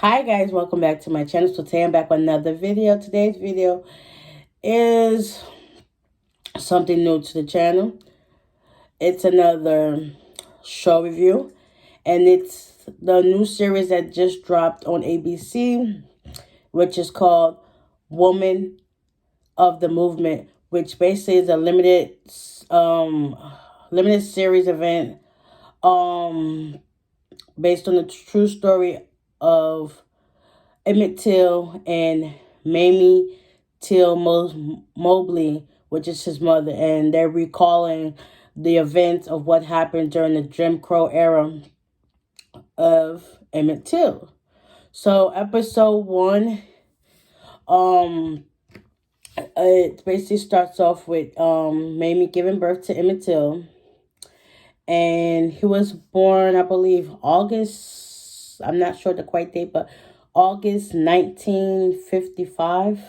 Hi guys, welcome back to my channel. So today I'm back with another video. Today's video is something new to the channel. It's another show review, and it's the new series that just dropped on ABC, which is called Woman of the Movement, which basically is a limited series event based on the true story of Emmett Till and Mamie till-mobley, which is his mother, and they're recalling the events of what happened during the Jim Crow era of Emmett Till. So episode 1, it basically starts off with Mamie giving birth to Emmett Till, and he was born, I believe, August. I'm not sure the quite date, but August 1955.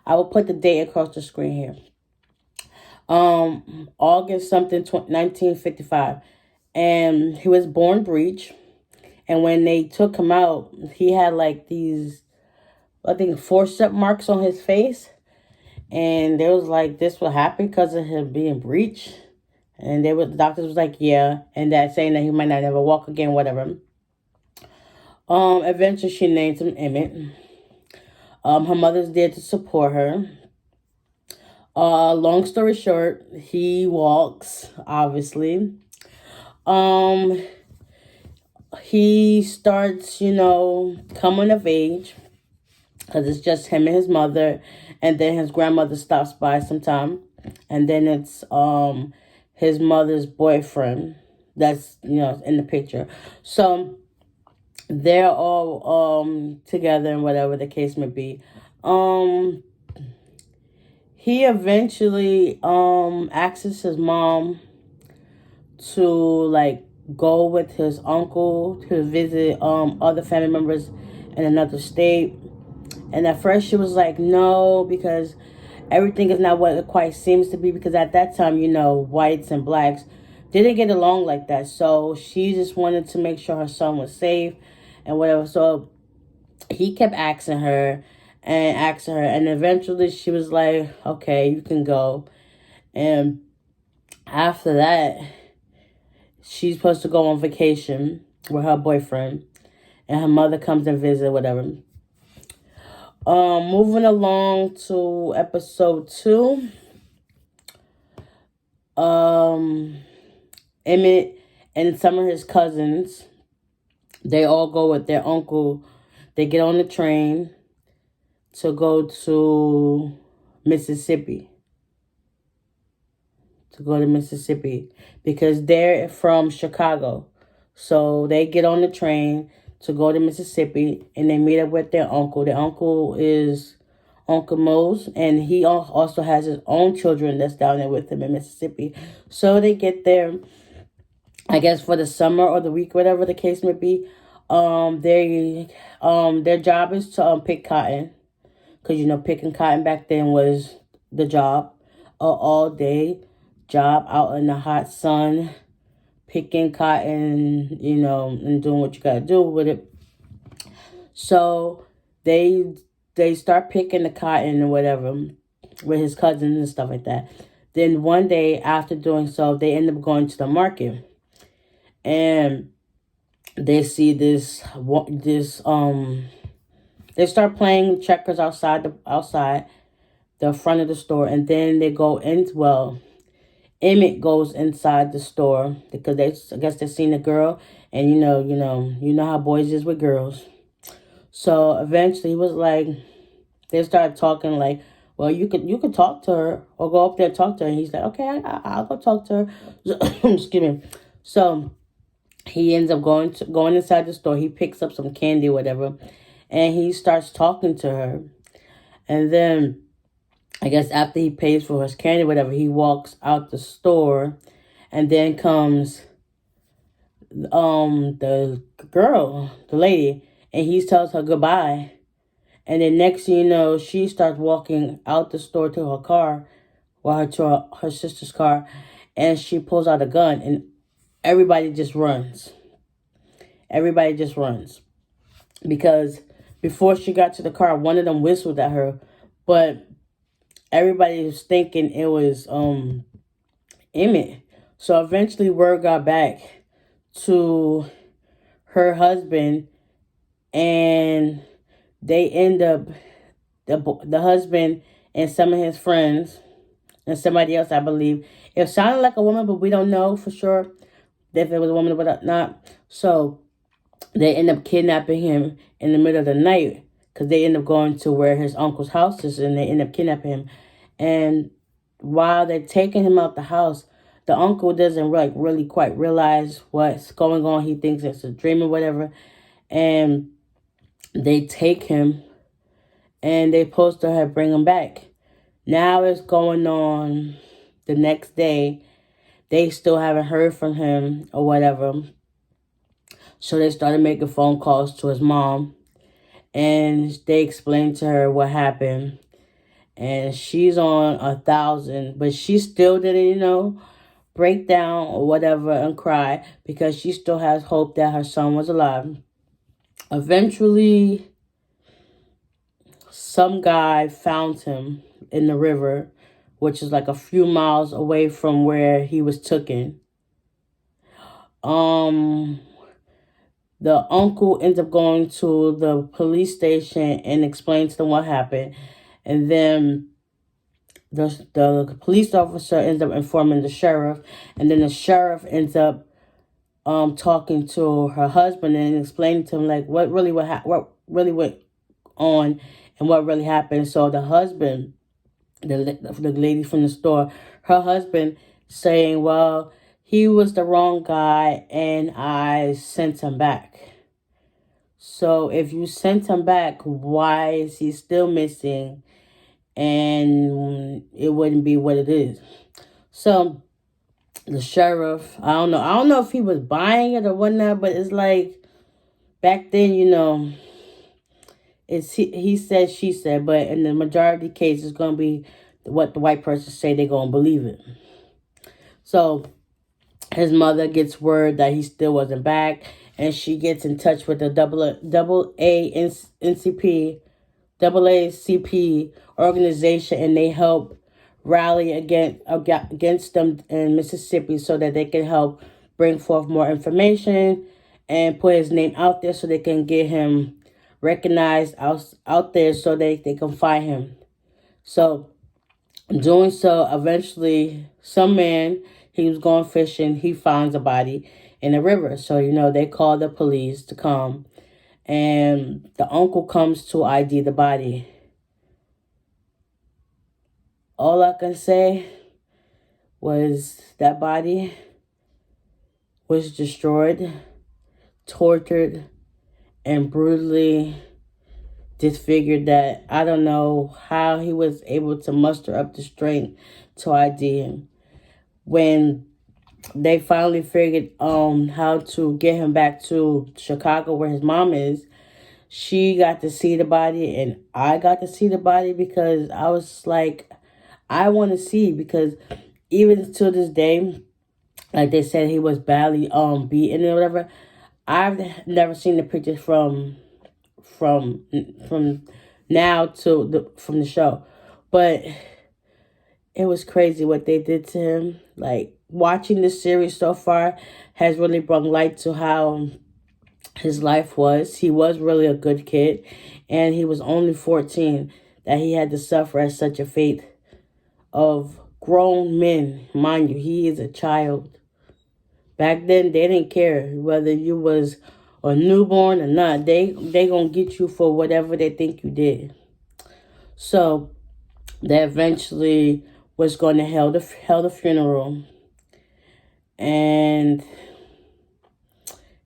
I will put the date across the screen here. August something 1955. And he was born breech. And when they took him out, he had like these, I think, forceps marks on his face. And they was like, this will happen because of him being breech. And the doctors was like, yeah. And that saying that he might not ever walk again, whatever. Eventually she named him Emmett. Her mother's there to support her. Long story short, he walks, obviously. He starts, coming of age, because it's just him and his mother, and then his grandmother stops by sometime, and then it's his mother's boyfriend that's in the picture. So they're all together, and whatever the case may be. He eventually asks his mom to like go with his uncle to visit other family members in another state. And at first she was like, no, because everything is not what it quite seems to be, because at that time, whites and blacks didn't get along like that. So she just wanted to make sure her son was safe and whatever. So he kept asking her, and eventually she was like, okay, you can go. And after that, she's supposed to go on vacation with her boyfriend, and her mother comes and visit, whatever. Moving along to episode 2. Emmett and some of his cousins, they all go with their uncle. They get on the train to go to Mississippi. Because they're from Chicago. So they get on the train to go to Mississippi, and they meet up with their uncle. Their uncle is Uncle Mose, and he also has his own children that's down there with him in Mississippi. So they get there, I guess, for the summer or the week, whatever the case may be. Their job is to pick cotton, because picking cotton back then was the job, all day job out in the hot sun, picking cotton, and doing what you gotta do with it. So they start picking the cotton or whatever with his cousins and stuff like that. Then one day after doing so, they end up going to the market, and they see this. They start playing checkers outside the front of the store, and then they go in. Well, Emmett goes inside the store because I guess they've seen a girl, and you know how boys is with girls. So eventually he was like, they started talking like, well, you could talk to her or go up there and talk to her. And he's like, okay, I'll go talk to her. Excuse me. So he ends up going inside the store. He picks up some candy or whatever, and he starts talking to her. And then I guess after he pays for his candy, whatever, he walks out the store, and then comes the girl, the lady, and he tells her goodbye. And then next thing you know, she starts walking out the store to her car, to her sister's car, and she pulls out a gun, and everybody just runs. because before she got to the car, one of them whistled at her, but everybody was thinking it was Emmett. So eventually word got back to her husband, and they end up, the husband and some of his friends and somebody else, I believe. It sounded like a woman, but we don't know for sure if it was a woman or not. So they end up kidnapping him in the middle of the night, because they end up going to where his uncle's house is, and they end up kidnapping him. And while they're taking him out the house, the uncle doesn't really quite realize what's going on. He thinks it's a dream or whatever. And they take him, and they supposed to have bring him back. Now it's going on the next day. They still haven't heard from him or whatever. So they started making phone calls to his mom, and they explained to her what happened. And she's on 1,000, but she still didn't, break down or whatever and cry, because she still has hope that her son was alive. Eventually, some guy found him in the river, which is like a few miles away from where he was taken. The uncle ends up going to the police station and explains to them what happened. And then the police officer ends up informing the sheriff. And then the sheriff ends up talking to her husband and explaining to him like what really went on and what really happened. So the husband, the lady from the store, her husband saying, well, he was the wrong guy and I sent him back. So if you sent him back, why is he still missing? And it wouldn't be what it is. So the sheriff, I don't know if he was buying it or whatnot, but it's like back then, it's he said, she said, but in the majority of cases, it's going to be what the white person say. They're going to believe it. So his mother gets word that he still wasn't back, and she gets in touch with the AACP organization, and they help rally against them in Mississippi so that they can help bring forth more information and put his name out there so they can get him recognized out there so they can find him. So doing so, eventually some man, he was going fishing, he finds a body in the river. So, they call the police to come, and the uncle comes to ID the body. All I can say was that body was destroyed, tortured, and brutally disfigured, that I don't know how he was able to muster up the strength to ID him. When they finally figured how to get him back to Chicago where his mom is, she got to see the body and I got to see the body, because I was like, I want to see, because even to this day, like they said, he was badly beaten or whatever. I've never seen the pictures from now to from the show, but it was crazy what they did to him. Like, watching this series so far has really brought light to how his life was. He was really a good kid, and he was only 14, that he had to suffer as such a fate of grown men. Mind you, he is a child. Back then, they didn't care whether you was a newborn or not. They gonna get you for whatever they think you did. So they eventually was going to held a funeral, and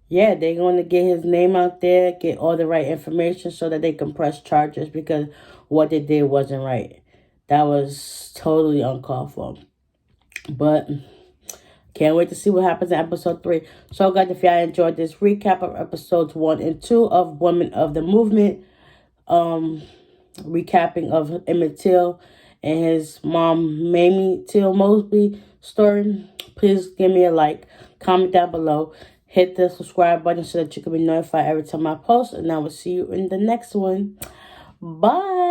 yeah, they're going to get his name out there, get all the right information so that they can press charges, because what they did wasn't right. That was totally uncalled for. But can't wait to see what happens in episode 3. So, guys, if y'all enjoyed this recap of episodes 1 and 2 of Women of the Movement, recapping of Emmett Till and his mom, Mamie Till-Mobley story, please give me a like, comment down below, hit the subscribe button so that you can be notified every time I post. And I will see you in the next one. Bye.